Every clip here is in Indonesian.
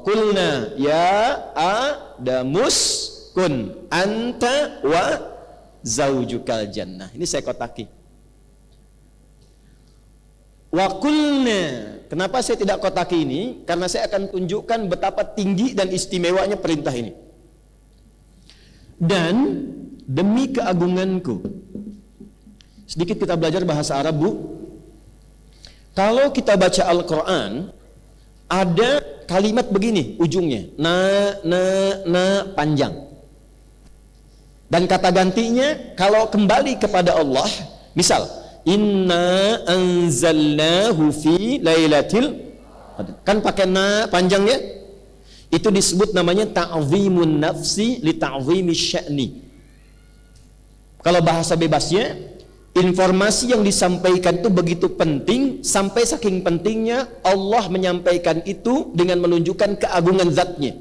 Qulna ya Adamus kun anta wa zaujukal jannah. Ini saya kotaki. Wa qulna. Kenapa saya tidak kotaki ini? Karena saya akan tunjukkan betapa tinggi dan istimewanya perintah ini. Dan demi keagunganku. Sedikit kita belajar bahasa Arab, Bu. Kalau kita baca Al-Quran, ada kalimat begini ujungnya, na panjang. Dan kata gantinya kalau kembali kepada Allah, misal inna anzalnahu fi lailatil qadr, kan pakai na panjang ya, itu disebut namanya ta'zimun nafsi li ta'zimi sya'ni. Kalau bahasa bebasnya, informasi yang disampaikan itu begitu penting, sampai saking pentingnya Allah menyampaikan itu dengan menunjukkan keagungan zatnya.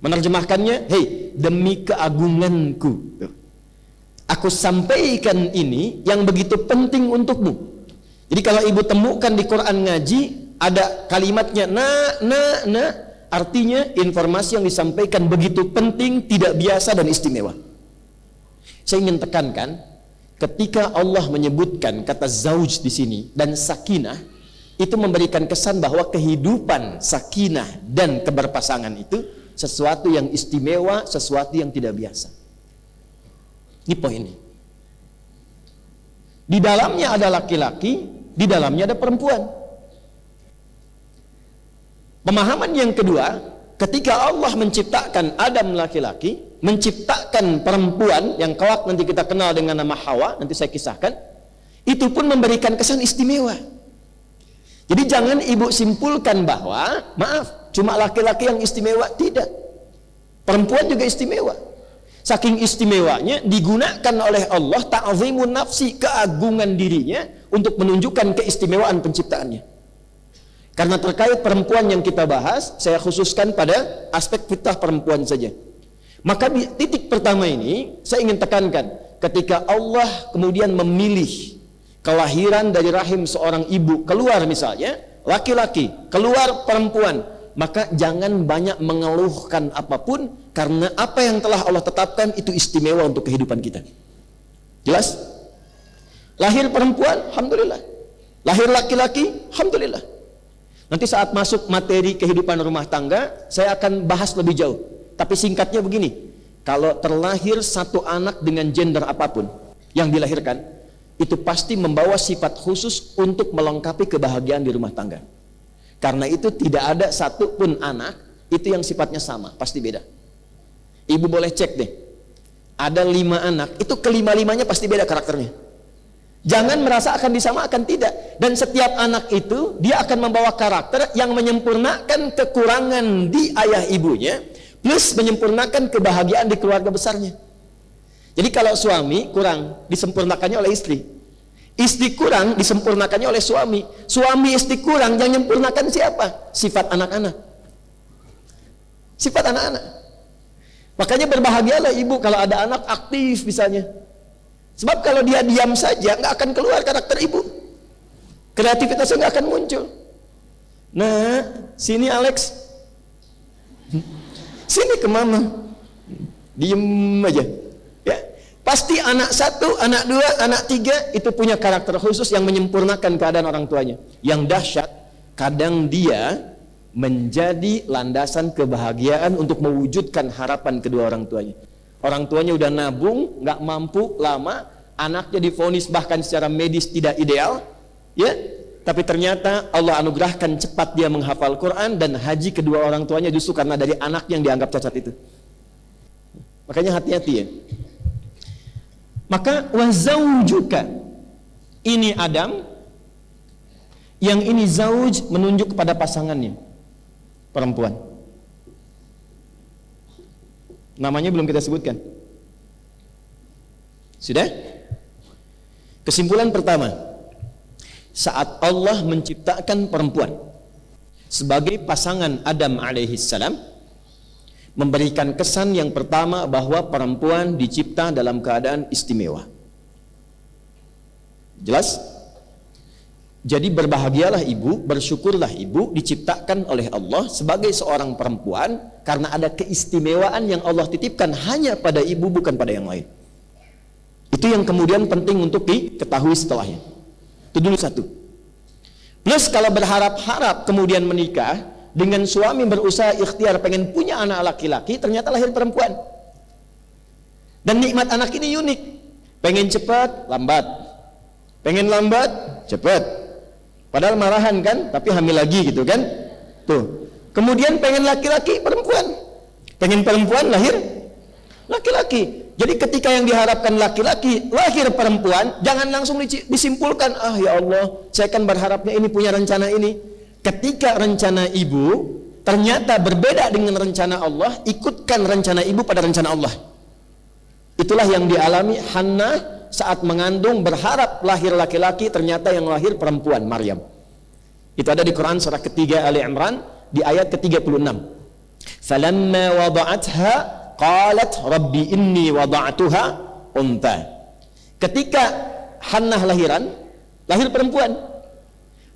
Menerjemahkannya, hei, demi keagunganku, aku sampaikan ini yang begitu penting untukmu. Jadi kalau ibu temukan di Quran ngaji ada kalimatnya na, artinya informasi yang disampaikan begitu penting, tidak biasa dan istimewa. Saya ingin tekankan, ketika Allah menyebutkan kata zauj di sini dan sakinah, itu memberikan kesan bahwa kehidupan sakinah dan keberpasangan itu sesuatu yang istimewa, sesuatu yang tidak biasa. Ini poinnya. Di dalamnya ada laki-laki, di dalamnya ada perempuan. Pemahaman yang kedua, ketika Allah menciptakan Adam laki-laki, menciptakan perempuan yang kelak nanti kita kenal dengan nama Hawa, nanti saya kisahkan, itu pun memberikan kesan istimewa. Jadi jangan ibu simpulkan bahwa, maaf, cuma laki-laki yang istimewa, tidak. Perempuan juga istimewa. Saking istimewanya digunakan oleh Allah ta'zimun nafsi, keagungan dirinya untuk menunjukkan keistimewaan penciptaannya. Karena terkait perempuan yang kita bahas, saya khususkan pada aspek fitrah perempuan saja. Maka di titik pertama ini saya ingin tekankan, ketika Allah kemudian memilih kelahiran dari rahim seorang ibu keluar misalnya laki-laki, keluar perempuan, maka jangan banyak mengeluhkan apapun, karena apa yang telah Allah tetapkan itu istimewa untuk kehidupan kita. Jelas? Lahir perempuan, alhamdulillah. Lahir laki-laki, alhamdulillah. Nanti saat masuk materi kehidupan rumah tangga, saya akan bahas lebih jauh. Tapi singkatnya begini, kalau terlahir satu anak dengan gender apapun yang dilahirkan, itu pasti membawa sifat khusus untuk melengkapi kebahagiaan di rumah tangga. Karena itu tidak ada satu pun anak itu yang sifatnya sama, pasti beda. Ibu boleh cek deh, ada 5 anak, itu kelima-limanya pasti beda karakternya. Jangan merasa akan disamakan, tidak. Dan setiap anak itu dia akan membawa karakter yang menyempurnakan kekurangan di ayah ibunya, plus menyempurnakan kebahagiaan di keluarga besarnya. Jadi kalau suami kurang, disempurnakannya oleh istri. Istri kurang, disempurnakannya oleh suami. Suami istri kurang, yang menyempurnakan siapa? Sifat anak-anak. Sifat anak-anak. Makanya berbahagialah ibu kalau ada anak aktif misalnya. Sebab kalau dia diam saja, nggak akan keluar karakter ibu. Kreativitasnya nggak akan muncul. Nah, sini Alex. Sini ke mama. Diem aja. Ya. Pasti anak 1, anak 2, anak 3 itu punya karakter khusus yang menyempurnakan keadaan orang tuanya. Yang dahsyat, kadang dia menjadi landasan kebahagiaan untuk mewujudkan harapan kedua orang tuanya. Orang tuanya udah nabung, nggak mampu lama, anaknya divonis bahkan secara medis tidak ideal, ya. Tapi ternyata Allah anugerahkan cepat dia menghafal Quran, dan haji kedua orang tuanya justru karena dari anak yang dianggap cacat itu. Makanya hati-hati ya. Maka wazaujuka, ini Adam, yang ini zauj menunjuk kepada pasangannya, perempuan. Namanya belum kita sebutkan. Sudah? Kesimpulan pertama, saat Allah menciptakan perempuan sebagai pasangan Adam alaihissalam, memberikan kesan yang pertama bahwa perempuan dicipta dalam keadaan istimewa. Jelas? Jadi berbahagialah ibu, bersyukurlah ibu diciptakan oleh Allah sebagai seorang perempuan karena ada keistimewaan yang Allah titipkan hanya pada ibu, bukan pada yang lain. Itu yang kemudian penting untuk diketahui setelahnya. Itu dulu satu. Plus kalau berharap-harap kemudian menikah dengan suami berusaha ikhtiar pengen punya anak laki-laki, ternyata lahir perempuan. Dan nikmat anak ini unik. Pengen cepat, lambat. Pengen lambat, cepat. Padahal marahan kan, tapi hamil lagi gitu kan. Tuh. Kemudian pengen laki-laki, perempuan. Pengen perempuan, lahir laki-laki. Jadi ketika yang diharapkan laki-laki, lahir perempuan, jangan langsung disimpulkan, ah ya Allah, saya kan berharapnya ini punya rencana ini. Ketika rencana ibu ternyata berbeda dengan rencana Allah, ikutkan rencana ibu pada rencana Allah. Itulah yang dialami Hannah saat mengandung, berharap lahir laki-laki, ternyata yang lahir perempuan, Maryam. Itu ada di Quran surah ketiga Ali Imran di ayat ke-36. Falamma wada'atha qalat rabbi inni wada'tuha untha. Ketika Hannah lahiran, lahir perempuan.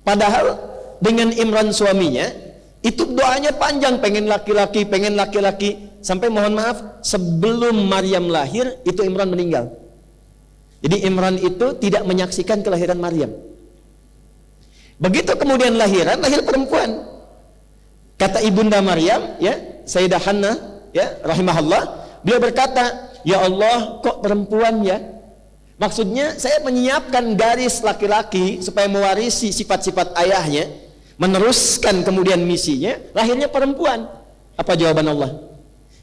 Padahal dengan Imran suaminya, itu doanya panjang, pengen laki-laki, pengen laki-laki. Sampai mohon maaf, sebelum Maryam lahir, itu Imran meninggal. Jadi Imran itu tidak menyaksikan kelahiran Maryam. Begitu kemudian lahiran, lahir perempuan. Kata ibunda Maryam, ya, Sayyidah Hannah, ya, rahimahullah, beliau berkata, ya Allah, kok perempuan ya? Maksudnya saya menyiapkan garis laki-laki supaya mewarisi sifat-sifat ayahnya, meneruskan kemudian misinya, lahirnya perempuan. Apa jawaban Allah?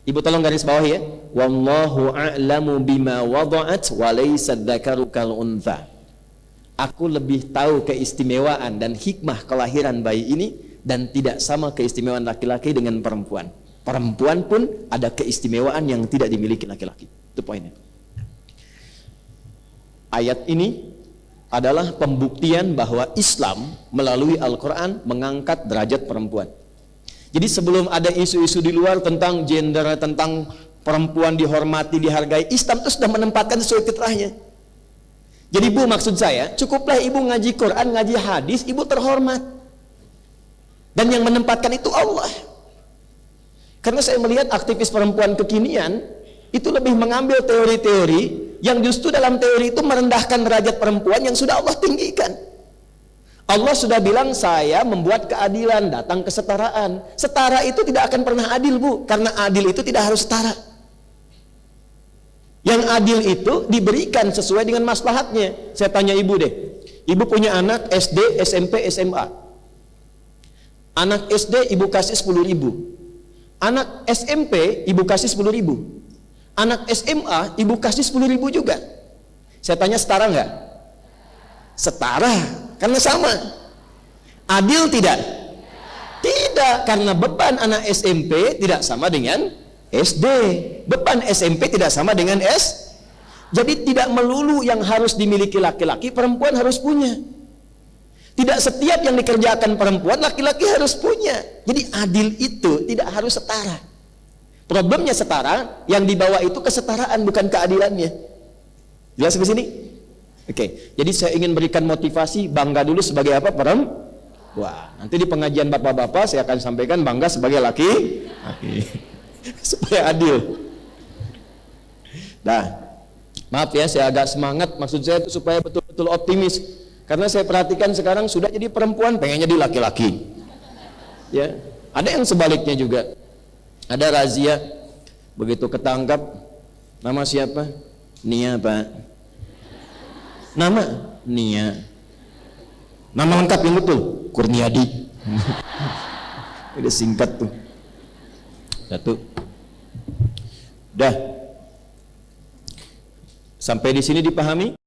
Ibu tolong garis bawah ya. Wallahu a'lamu bima wada'at wa laysa dzakaru kal untha. Aku lebih tahu keistimewaan dan hikmah kelahiran bayi ini, dan tidak sama keistimewaan laki-laki dengan perempuan. Perempuan pun ada keistimewaan yang tidak dimiliki laki-laki. Itu poinnya. Ayat ini adalah pembuktian bahwa Islam melalui Al-Quran mengangkat derajat perempuan. Jadi sebelum ada isu-isu di luar tentang gender, tentang perempuan dihormati, dihargai, Islam itu sudah menempatkan sesuai fitrahnya. Jadi Bu, maksud saya, cukuplah ibu ngaji Quran, ngaji hadis, ibu terhormat. Dan yang menempatkan itu Allah. Karena saya melihat aktivis perempuan kekinian itu lebih mengambil teori-teori yang justru dalam teori itu merendahkan derajat perempuan yang sudah Allah tinggikan. Allah sudah bilang, saya membuat keadilan, datang kesetaraan. Setara itu tidak akan pernah adil Bu, karena adil itu tidak harus setara. Yang adil itu diberikan sesuai dengan maslahatnya. Saya tanya ibu deh, ibu punya anak SD, SMP, SMA. Anak SD ibu kasih 10.000. Anak SMP ibu kasih 10.000. Anak SMA ibu kasih 10.000 juga. Saya tanya, setara nggak? Setara, karena sama. Adil tidak? Tidak, karena beban anak SMP tidak sama dengan SD. Beban SMP tidak sama dengan S. Jadi tidak melulu yang harus dimiliki laki-laki, perempuan harus punya. Tidak setiap yang dikerjakan perempuan, laki-laki harus punya. Jadi adil itu tidak harus setara. Problemnya setara, yang dibawa itu kesetaraan, bukan keadilannya. Jelas ke sini? Oke, jadi saya ingin berikan motivasi, bangga dulu sebagai apa? Wah, nanti di pengajian bapak-bapak saya akan sampaikan bangga sebagai laki. Supaya adil. Nah, maaf ya, saya agak semangat, maksud saya itu supaya betul-betul optimis. Karena saya perhatikan sekarang sudah jadi perempuan, pengen jadi laki-laki. Ya, ada yang sebaliknya juga. Ada razia, begitu ketangkap, nama siapa? Nia Pak. Nama Nia. Nama lengkap yang betul Kurniadi. Udah singkat tuh. Satu. Dah. Sampai di sini dipahami?